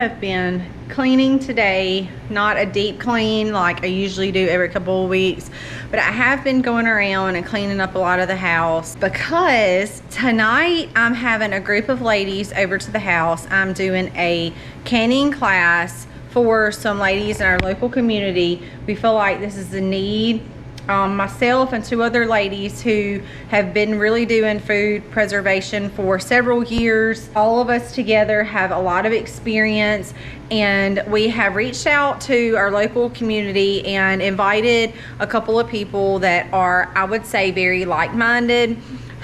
I've been cleaning today, not a deep clean like I usually do every couple of weeks, but I have been going around and cleaning up a lot of the house because tonight I'm having a group of ladies over to the house. I'm doing a canning class for some ladies in our local community. We feel like this is a need. Myself and two other ladies who have been really doing food preservation for several years. All of us together have a lot of experience, and we have reached out to our local community and invited a couple of people that are, I would say, very like-minded,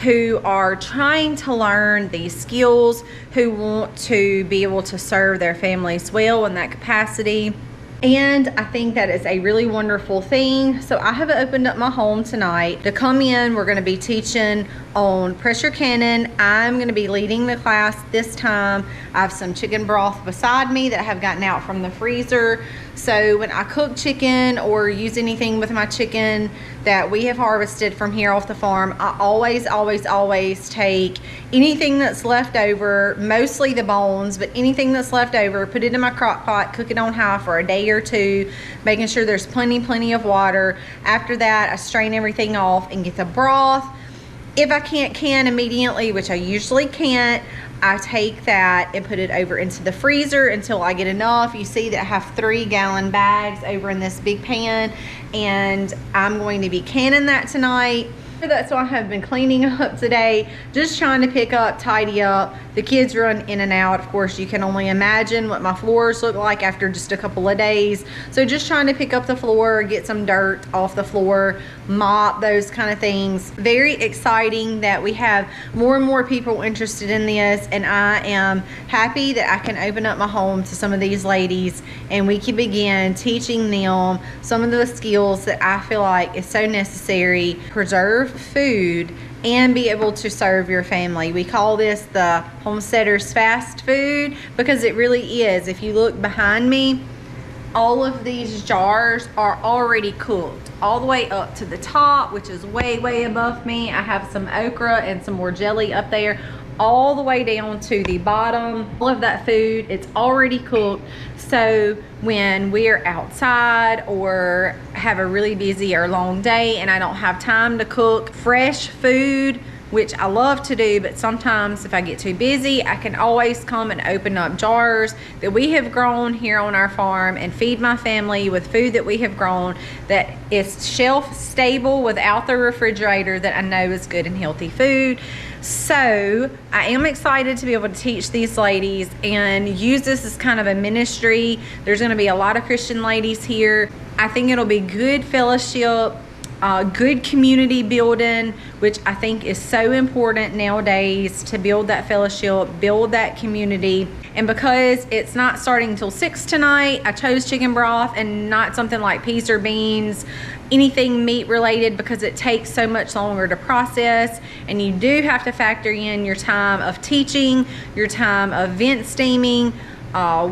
who are trying to learn these skills, who want to be able to serve their families well in that capacity. And I think that is a really wonderful thing. So I have opened up my home tonight to come in. We're going to be teaching on pressure canning. I'm going to be leading the class this time. I have some chicken broth beside me that I have gotten out from the freezer. So when I cook chicken or use anything with my chicken that we have harvested from here off the farm, I always take anything that's left over, mostly the bones, but anything that's left over, put it in my crock pot, cook it on high for a day or two, making sure there's plenty of water. After that, I strain everything off and get the broth. If I can't can immediately, which I usually can't, I take that and put it over into the freezer until I get enough. You see that I have 3-gallon bags over in this big pan, and I'm going to be canning that tonight. That's why I have been cleaning up today, just trying to pick up, tidy up. The kids run in and out. Of course, you can only imagine what my floors look like after just a couple of days. So just trying to pick up the floor, get some dirt off the floor, mop, those kind of things. Very exciting that we have more and more people interested in this, and I am happy that I can open up my home to some of these ladies and we can begin teaching them some of the skills that I feel like is so necessary. Preserve food and be able to serve your family. We call this the homesteader's fast food because it really is. If you look behind me, all of these jars are already cooked all the way up to the top, which is way above me. I have some okra and some more jelly up there, all the way down to the bottom. All of that food, it's already cooked. So when we're outside or have a really busy or long day and I don't have time to cook fresh food, which I love to do, but sometimes if I get too busy, I can always come and open up jars that we have grown here on our farm and feed my family with food that we have grown that is shelf stable without the refrigerator, that I know is good and healthy food. So I am excited to be able to teach these ladies and use this as kind of a ministry. There's going to be a lot of Christian ladies here. I think it'll be good fellowship, good community building, which I think is so important nowadays, to build that fellowship, build that community. And because it's not starting until 6 tonight, I chose chicken broth and not something like peas or beans, anything meat related, because it takes so much longer to process, and you do have to factor in your time of teaching, your time of vent steaming,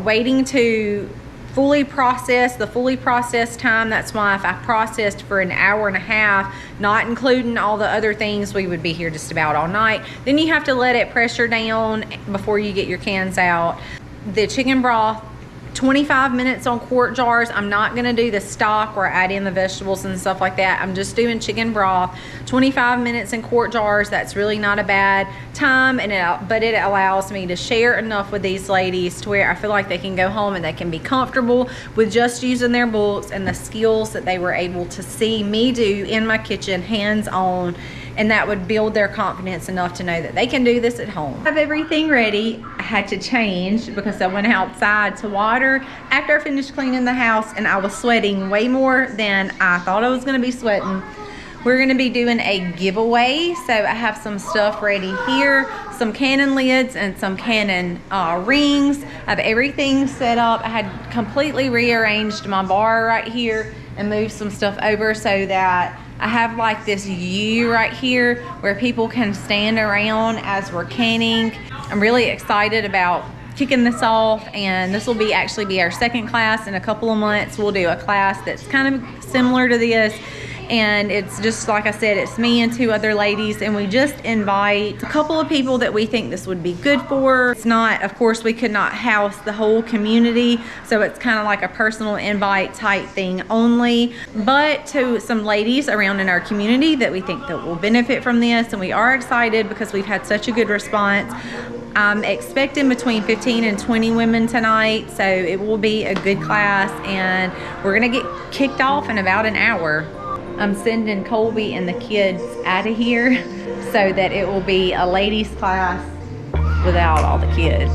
waiting to fully process, the fully processed time. That's why if I processed for an hour and a half, not including all the other things, we would be here just about all night. Then you have to let it pressure down before you get your cans out. The chicken broth, 25 minutes on quart jars. I'm not gonna do the stock or add in the vegetables and stuff like that. I'm just doing chicken broth. 25 minutes in quart jars, that's really not a bad time, but it allows me to share enough with these ladies to where I feel like they can go home and they can be comfortable with just using their books and the skills that they were able to see me do in my kitchen, hands-on, and that would build their confidence enough to know that they can do this at home. I have everything ready. I had to change because I went outside to water after I finished cleaning the house, and I was sweating way more than I thought I was gonna be sweating. We're gonna be doing a giveaway, so I have some stuff ready here, some cannon lids and some cannon rings. I have everything set up. I had completely rearranged my bar right here and moved some stuff over so that I have like this U right here where people can stand around as we're canning. I'm really excited about kicking this off, and this will actually be our second class in a couple of months. We'll do a class that's kind of similar to this, and it's just like I said, it's me and 2 other ladies, and we just invite a couple of people that we think this would be good for. It's not, of course, we could not house the whole community, so it's kind of like a personal invite type thing only, but to some ladies around in our community that we think that will benefit from this, and we are excited because we've had such a good response. I'm expecting between 15 and 20 women tonight, so it will be a good class, and we're gonna get kicked off in about an hour. I'm sending Colby and the kids out of here so that it will be a ladies class without all the kids.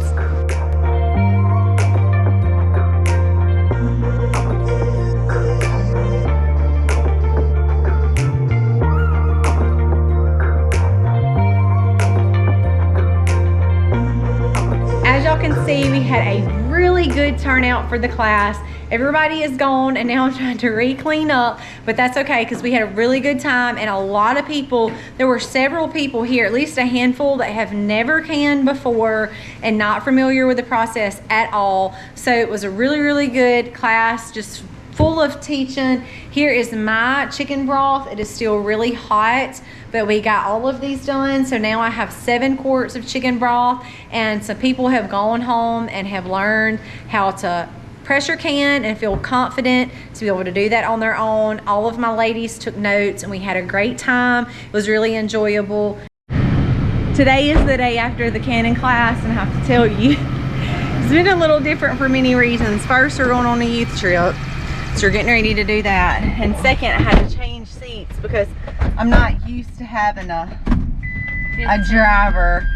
As y'all can see, we had a really good turnout for the class. Everybody is gone, and now I'm trying to re-clean up, but that's okay because we had a really good time, and a lot of people, there were several people here, at least a handful, that have never canned before and not familiar with the process at all. So it was a really good class, just full of teaching. Here is my chicken broth. It is still really hot, but we got all of these done. So now I have 7 quarts of chicken broth, and some people have gone home and have learned how to pressure can and feel confident to be able to do that on their own. All of my ladies took notes, and we had a great time. It was really enjoyable. Today is the day after the canning class, and I have to tell you, it's been a little different for many reasons. First, we're going on a youth trip, so we're getting ready to do that. And second, I had to change seats because I'm not used to having a driver.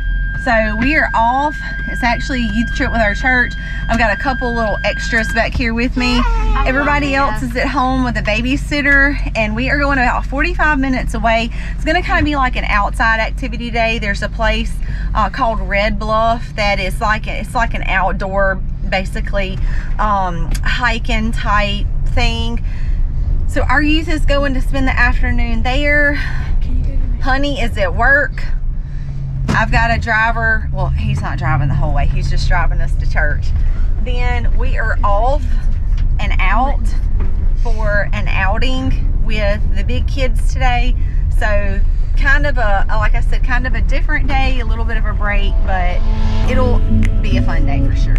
So we are off. It's actually a youth trip with our church. I've got a couple little extras back here with me. Everybody else is at home with a babysitter, and we are going about 45 minutes away. It's gonna kind of be like an outside activity day. There's a place called Red Bluff that is like, it's like an outdoor, basically hiking type thing. So our youth is going to spend the afternoon there. Honey is at work. I've got a driver. Well, he's not driving the whole way. He's just driving us to church. Then we are off and out for an outing with the big kids today. So kind of a, like I said, kind of a different day, a little bit of a break, but it'll be a fun day for sure.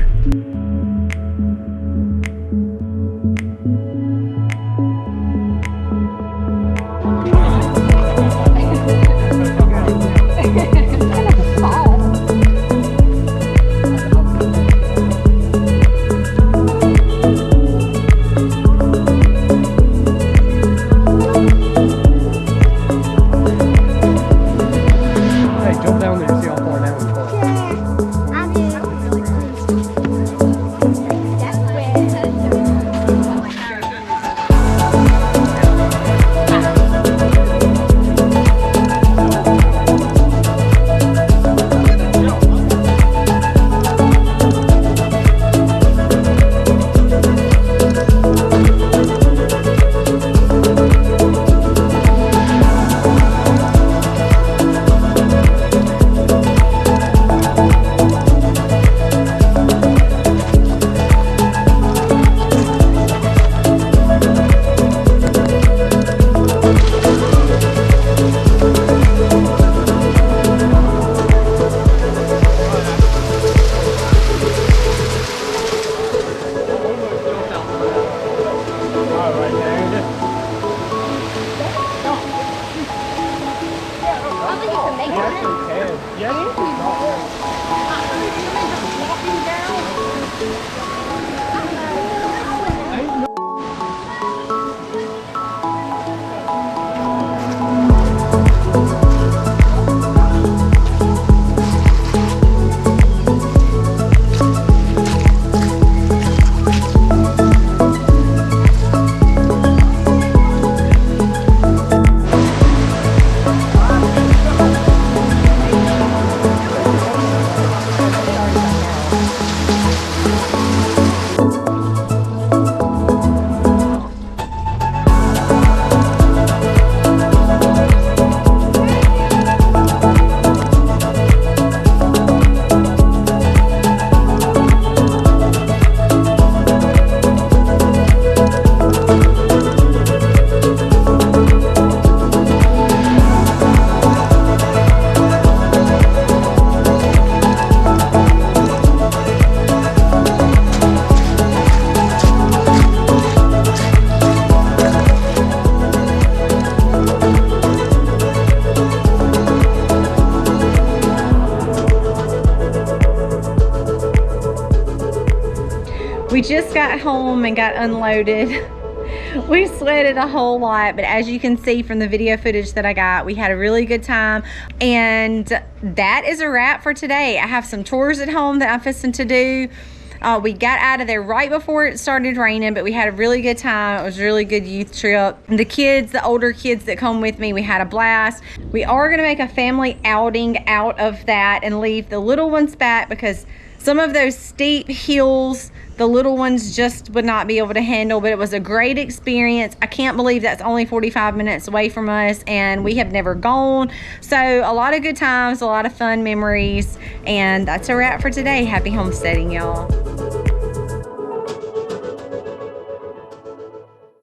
We just got home and got unloaded. We sweated a whole lot, but as you can see from the video footage that I got, we had a really good time. And that is a wrap for today. I have some chores at home that I'm fixing to do. We got out of there right before it started raining, but we had a really good time. It was a really good youth trip. The kids, the older kids that come with me, we had a blast. We are gonna make a family outing out of that and leave the little ones back, because some of those steep hills, the little ones just would not be able to handle, but it was a great experience. I can't believe that's only 45 minutes away from us, and we have never gone. So a lot of good times, a lot of fun memories, and that's a wrap for today. Happy homesteading, y'all.